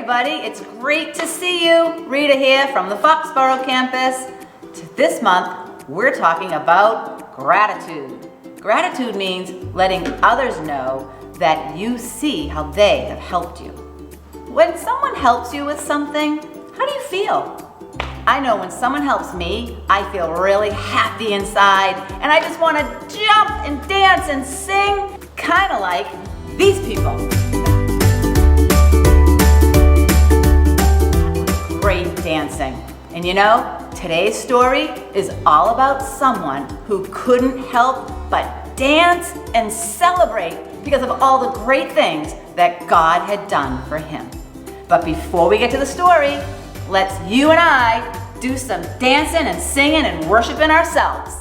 everybody. It's great to see you. Rita here from the Foxborough campus. This month, we're talking about gratitude. Gratitude means letting others know that you see how they have helped you. When someone helps you with something, how do you feel? I know when someone helps me, I feel really happy inside, and I just want to jump and dance and sing, kind of like these people. Great dancing. And you know, today's story is all about someone who couldn't help but dance and celebrate because of all the great things that God had done for him. But before we get to the story, let's you and I do some dancing and singing and worshiping ourselves.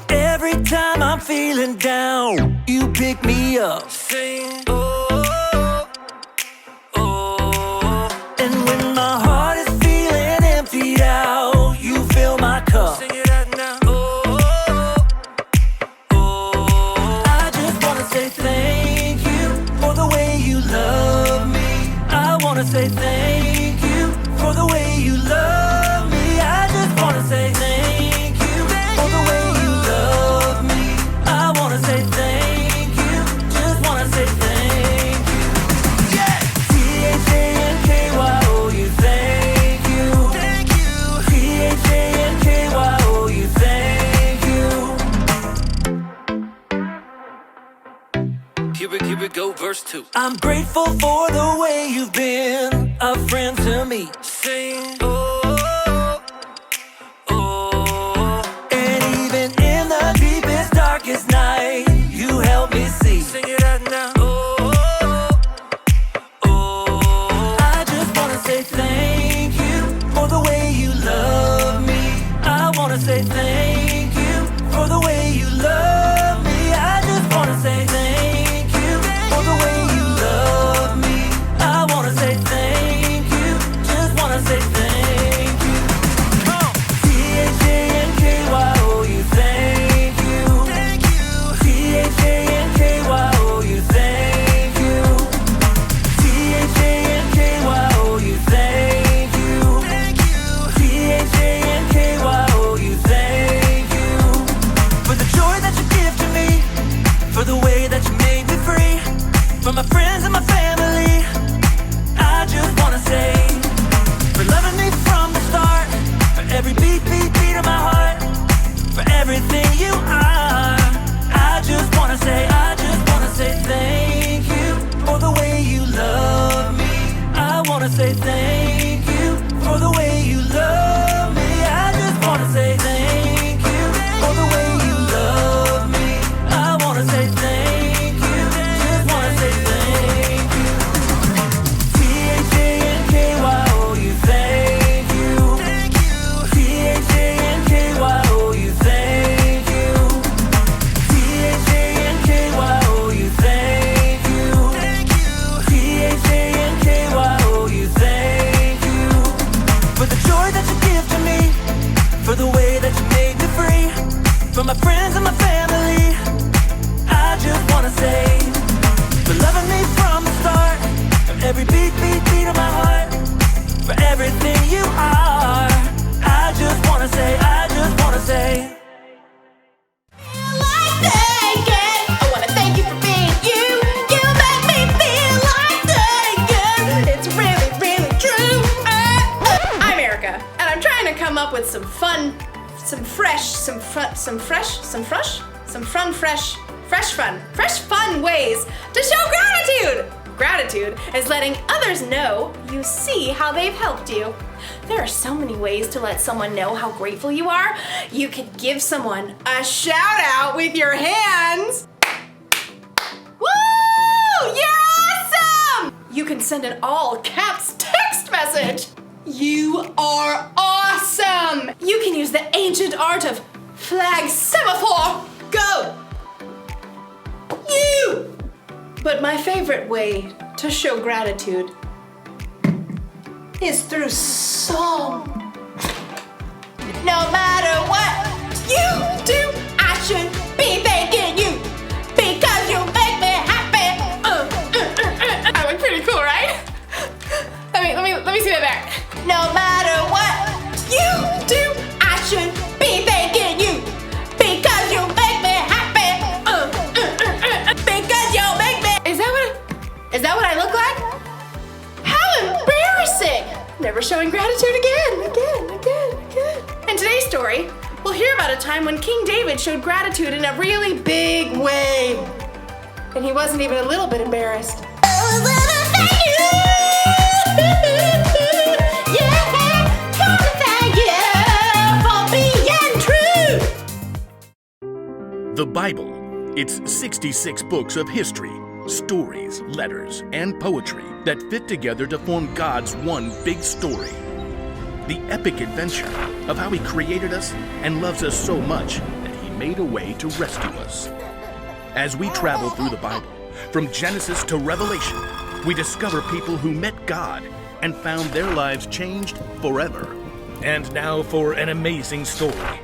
Every time I'm feeling down, you pick me up. Sing, oh, oh. And when my heart is feeling emptied out, you fill my cup. Sing it out now. Oh, oh. I just wanna say thank you for the way you love me. I wanna say thank you for the way you love me. I just wanna say thank you for the way you love me. I wanna say thank you, just wanna say thank you. Yeah! T-H-A-N-K-Y-O-U, thank you. Thank you. T-H-A-N-K-Y-O-U, thank you. Here we go, verse 2. I'm grateful for the way you've been a friend to me. Sing, oh, oh. And even in the deepest, darkest night, you help me see. Sing it out now. Oh, oh. I just wanna say thank you for the way you love me. I wanna say thank you for the way you love me. I just wanna say thank you for the way you love me. I wanna say thank you, just wanna say thank you. T-H-A-N-K-Y-O-U, thank you. Thank you. T-H-A-N-K-Y-O-U, thank you. T-H-A-N-K-Y-O-U, thank you. Thank you. T-H-A-N-K-Y-O-U, thank you. For the joy that you give to me, for the way that you made me free, for my friends and my family, I just wanna say, for loving me from the start, for every beat of my heart, for everything you are. I just wanna say thank you for the way you love me. I wanna say thank you for the way you love me. I just wanna say thank you for the way you love me. I wanna say thank you, just wanna say thank you. T-H-A-N-K-Y-O-U, thank you. Thank you. T-H-A-N-K-Y-O-U, thank you. T-H-A-N-K-Y-O-U, thank you. Thank you. T-H-A-N-K-Y-O-U, thank you. For the joy that you give to me, for the way that you made me free, for my friends and my family, I just wanna say, for loving me from the start, for every beat of my heart, for everything you are. I just wanna say Feel like thinking. I wanna thank you for being you. You make me feel like thinking. It's really, really true. I'm Erica, and I'm trying to come up with some fun, fresh fun ways to show gratitude. Gratitude is letting others know you see how they've helped you. There are so many ways to let someone know how grateful you are. You could give someone a shout out with your hands. Woo! You're awesome! You can send an all caps text message. You are awesome! You can use the ancient art of flag semaphore. Go! You! But my favorite way to show gratitude is through song. No matter what, you do, I should be thanking you because you make me happy. I look pretty cool, right? Let me see that back. No matter what you do, I should be thanking you because you make me happy. Because you make me. Is that what I look like? How embarrassing! Never showing gratitude again. In today's story, we'll hear about a time when King David showed gratitude in a really big way. And he wasn't even a little bit embarrassed. The Bible. It's 66 books of history, stories, letters, and poetry that fit together to form God's one big story. The epic adventure of how He created us and loves us so much that He made a way to rescue us. As we travel through the Bible, from Genesis to Revelation, we discover people who met God and found their lives changed forever. And now for an amazing story,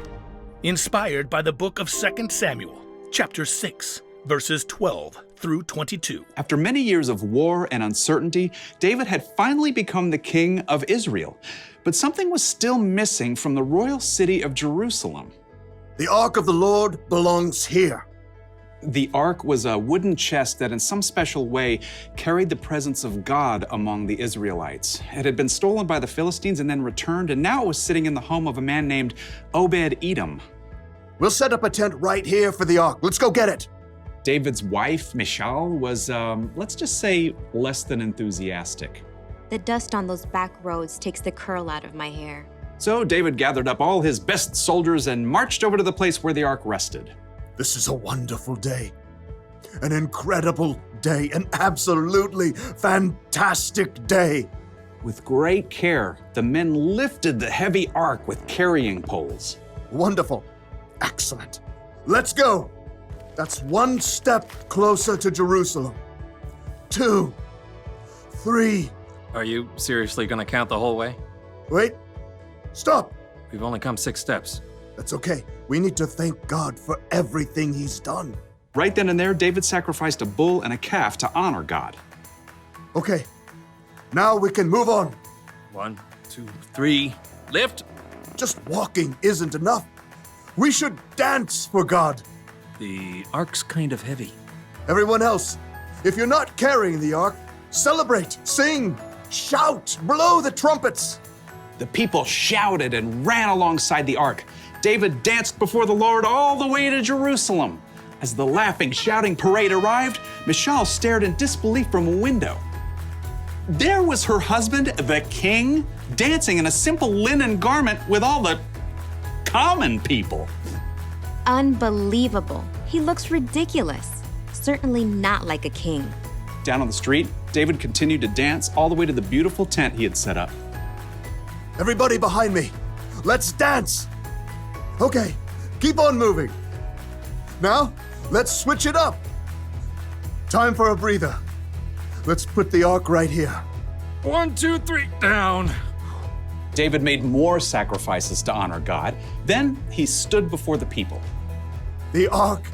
inspired by the book of 2 Samuel, chapter 6, verses 12 through 22. After many years of war and uncertainty, David had finally become the king of Israel. But something was still missing from the royal city of Jerusalem. The Ark of the Lord belongs here. The ark was a wooden chest that in some special way carried the presence of God among the Israelites. It had been stolen by the Philistines and then returned, and now it was sitting in the home of a man named Obed-Edom. We'll set up a tent right here for the Ark. Let's go get it. David's wife, Michal, was, let's just say, less than enthusiastic. The dust on those back roads takes the curl out of my hair. So David gathered up all his best soldiers and marched over to the place where the ark rested. This is a wonderful day. An incredible day. An absolutely fantastic day. With great care, the men lifted the heavy ark with carrying poles. Wonderful. Excellent. Let's go. That's one step closer to Jerusalem. 2, 3. Are you seriously gonna count the whole way? Wait. Stop. We've only come 6 steps. That's okay. We need to thank God for everything He's done. Right then and there, David sacrificed a bull and a calf to honor God. Okay. Now we can move on. 1, 2, 3. Lift! Just walking isn't enough. We should dance for God. The ark's kind of heavy. Everyone else, if you're not carrying the ark, celebrate, sing, shout, blow the trumpets. The people shouted and ran alongside the ark. David danced before the Lord all the way to Jerusalem. As the laughing, shouting parade arrived, Michal stared in disbelief from a window. There was her husband, the king, dancing in a simple linen garment with all the common people. Unbelievable. He looks ridiculous. Certainly not like a king. Down on the street, David continued to dance all the way to the beautiful tent he had set up. Everybody behind me, let's dance. Okay, keep on moving. Now, let's switch it up. Time for a breather. Let's put the ark right here. 1, 2, 3, down. David made more sacrifices to honor God. Then he stood before the people. The ark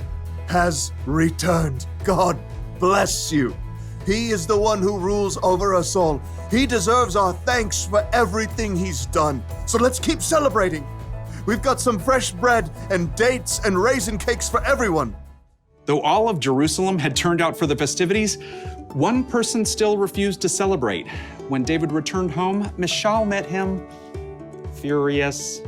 has returned. God bless you. He is the one who rules over us all. He deserves our thanks for everything He's done. So let's keep celebrating. We've got some fresh bread and dates and raisin cakes for everyone. Though all of Jerusalem had turned out for the festivities, one person still refused to celebrate. When David returned home, Michal met him furious.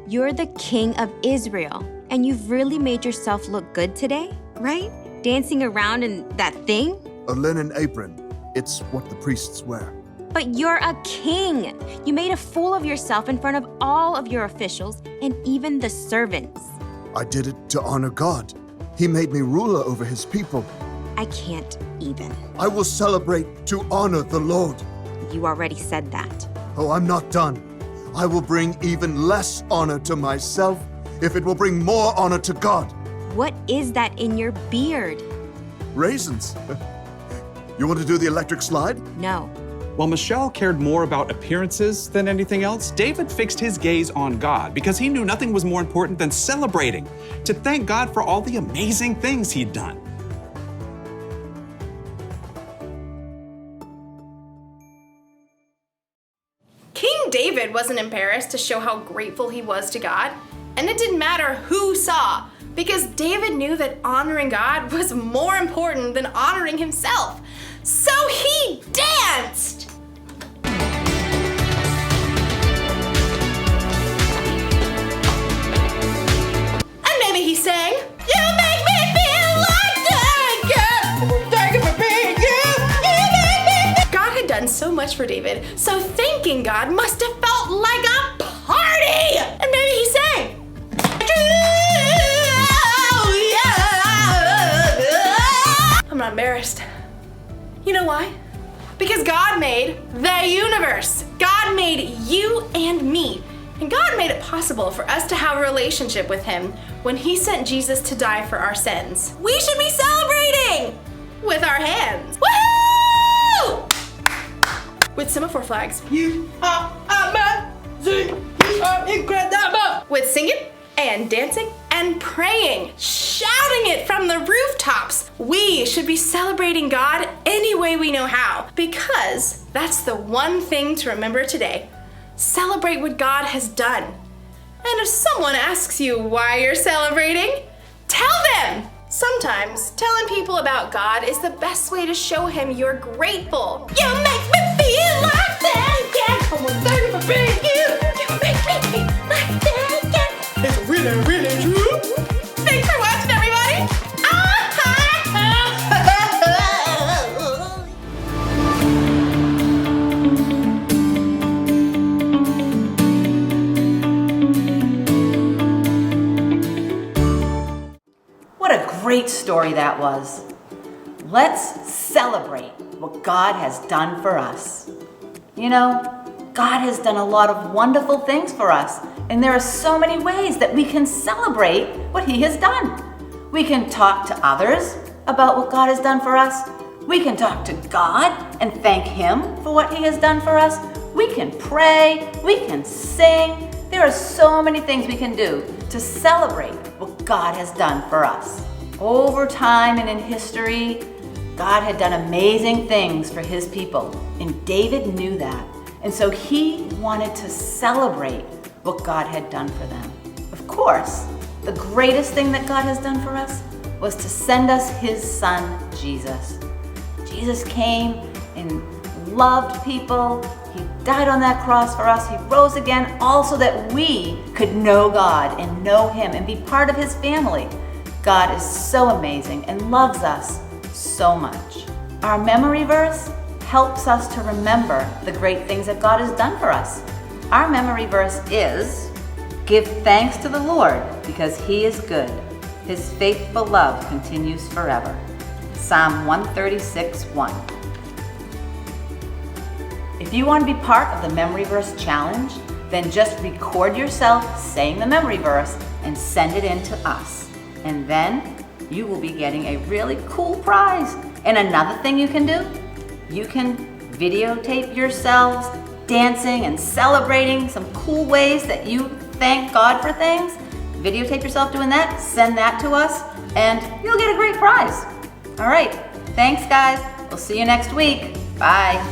You're the king of Israel, and you've really made yourself look good today, right? Dancing around in that thing? A linen apron. It's what the priests wear. But you're a king. You made a fool of yourself in front of all of your officials and even the servants. I did it to honor God. He made me ruler over His people. I can't even. I will celebrate to honor the Lord. You already said that. Oh, I'm not done. I will bring even less honor to myself if it will bring more honor to God. What is that in your beard? Raisins. You want to do the electric slide? No. While Michelle cared more about appearances than anything else, David fixed his gaze on God because he knew nothing was more important than celebrating, to thank God for all the amazing things he'd done. King David wasn't embarrassed to show how grateful he was to God, and it didn't matter who saw, because David knew that honoring God was more important than honoring himself. So he danced! And maybe he sang, "You make me feel like that again. Thank you for being you. You make me feel." God had done so much for David, so thanking God must have felt like a party! And maybe he sang, I'm not embarrassed. You know why? Because God made the universe. God made you and me. And God made it possible for us to have a relationship with Him when He sent Jesus to die for our sins. We should be celebrating with our hands. Woohoo! With semaphore flags. You are amazing. You are incredible. With singing and dancing and praying, shouting it from the rooftops. We should be celebrating God any way we know how, because that's the one thing to remember today. Celebrate what God has done. And if someone asks you why you're celebrating, tell them. Sometimes telling people about God is the best way to show Him you're grateful. You make me feel like that, yeah. I want to thank you for being you. You make me feel like that, yeah. It's really, really true. Thanks for watching, everybody. What a great story that was. Let's celebrate what God has done for us. You know, God has done a lot of wonderful things for us, and there are so many ways that we can celebrate what He has done. We can talk to others about what God has done for us. We can talk to God and thank Him for what He has done for us. We can pray, we can sing. There are so many things we can do to celebrate what God has done for us. Over time and in history, God had done amazing things for His people, and David knew that. And so he wanted to celebrate what God had done for them. Of course, the greatest thing that God has done for us was to send us His Son, Jesus. Jesus came and loved people. He died on that cross for us. He rose again, all so that we could know God and know Him and be part of His family. God is so amazing and loves us so much. Our memory verse helps us to remember the great things that God has done for us. Our memory verse is, "Give thanks to the Lord because He is good. His faithful love continues forever." Psalm 136:1. If you want to be part of the Memory Verse Challenge, then just record yourself saying the memory verse and send it in to us. And then you will be getting a really cool prize. And another thing you can do, you can videotape yourselves dancing and celebrating some cool ways that you thank God for things. Videotape yourself doing that, send that to us, and you'll get a great prize. All right, thanks guys. We'll see you next week. Bye.